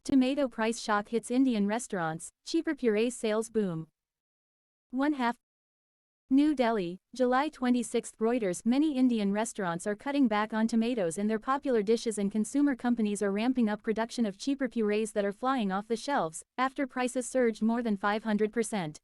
Tomato price shock hits Indian restaurants, cheaper puree sales boom. 1/2. New Delhi, July 26. Reuters. Many Indian restaurants are cutting back on tomatoes in their popular dishes, and consumer companies are ramping up production of cheaper purees that are flying off the shelves after prices surged more than 500%.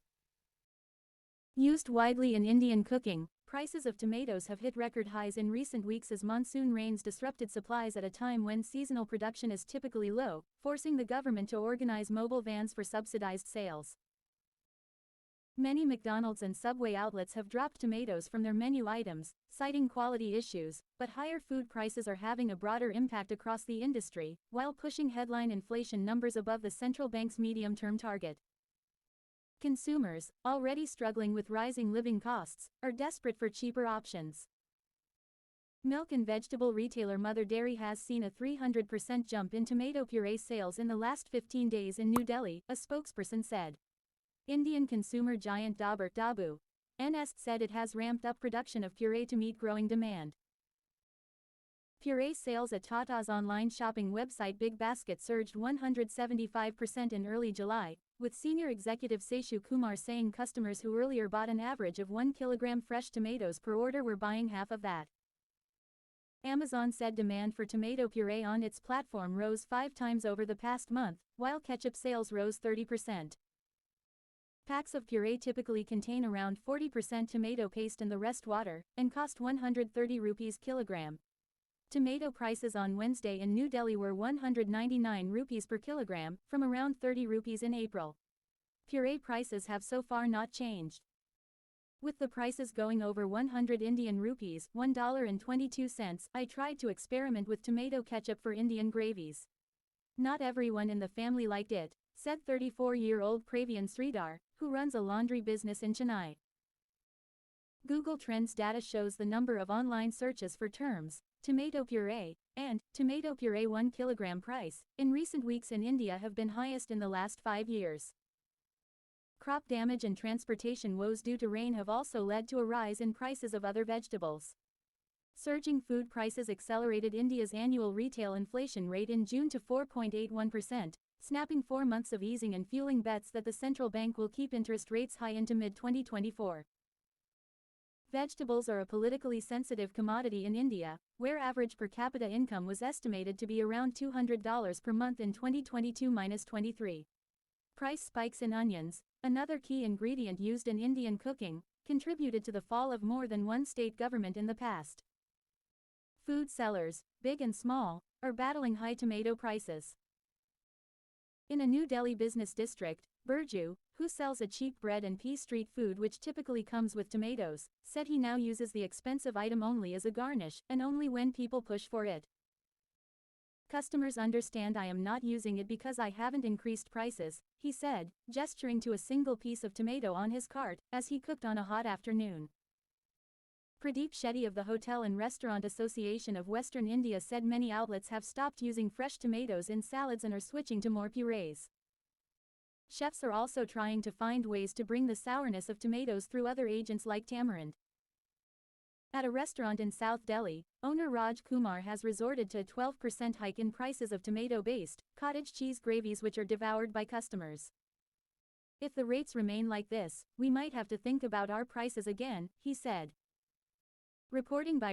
Used widely in Indian cooking, prices of tomatoes have hit record highs in recent weeks as monsoon rains disrupted supplies at a time when seasonal production is typically low, forcing the government to organize mobile vans for subsidized sales. Many McDonald's and Subway outlets have dropped tomatoes from their menu items, citing quality issues, but higher food prices are having a broader impact across the industry, while pushing headline inflation numbers above the central bank's medium-term target. Consumers, already struggling with rising living costs, are desperate for cheaper options. Milk and vegetable retailer Mother Dairy has seen a 300% jump in tomato puree sales in the last 15 days in New Delhi, a spokesperson said. Indian consumer giant Dabur NS said it has ramped up production of puree to meet growing demand. Puree sales at Tata's online shopping website Big Basket surged 175% in early July, with senior executive Seshu Kumar saying customers who earlier bought an average of 1 kilogram fresh tomatoes per order were buying half of that. Amazon said demand for tomato puree on its platform rose 5 times over the past month, while ketchup sales rose 30%. Packs of puree typically contain around 40% tomato paste and the rest water, and cost 130 rupees kilogram. Tomato prices on Wednesday in New Delhi were 199 rupees per kilogram, from around 30 rupees in April. Puree prices have so far not changed. With the prices going over 100 Indian rupees $1.22, I tried to experiment with tomato ketchup for Indian gravies. Not everyone in the family liked it, said 34-year-old Pravian Sridhar, who runs a laundry business in Chennai. Google Trends data shows the number of online searches for terms, tomato puree, and tomato puree 1 kilogram price, in recent weeks in India have been highest in the last 5 years. Crop damage and transportation woes due to rain have also led to a rise in prices of other vegetables. Surging food prices accelerated India's annual retail inflation rate in June to 4.81%, snapping 4 months of easing and fueling bets that the central bank will keep interest rates high into mid-2024. Vegetables are a politically sensitive commodity in India, where average per capita income was estimated to be around $200 per month in 2022-23. Price spikes in onions, another key ingredient used in Indian cooking, contributed to the fall of more than one state government in the past. Food sellers, big and small, are battling high tomato prices. In a New Delhi business district, Burju, who sells a cheap bread and pea street food which typically comes with tomatoes, said he now uses the expensive item only as a garnish and only when people push for it. Customers understand I am not using it because I haven't increased prices, he said, gesturing to a single piece of tomato on his cart as he cooked on a hot afternoon. Pradeep Shetty of the Hotel and Restaurant Association of Western India said many outlets have stopped using fresh tomatoes in salads and are switching to more purees. Chefs are also trying to find ways to bring the sourness of tomatoes through other agents like tamarind. At a restaurant in South Delhi, owner Raj Kumar has resorted to a 12% hike in prices of tomato-based, cottage cheese gravies which are devoured by customers. If the rates remain like this, we might have to think about our prices again, he said. Reporting by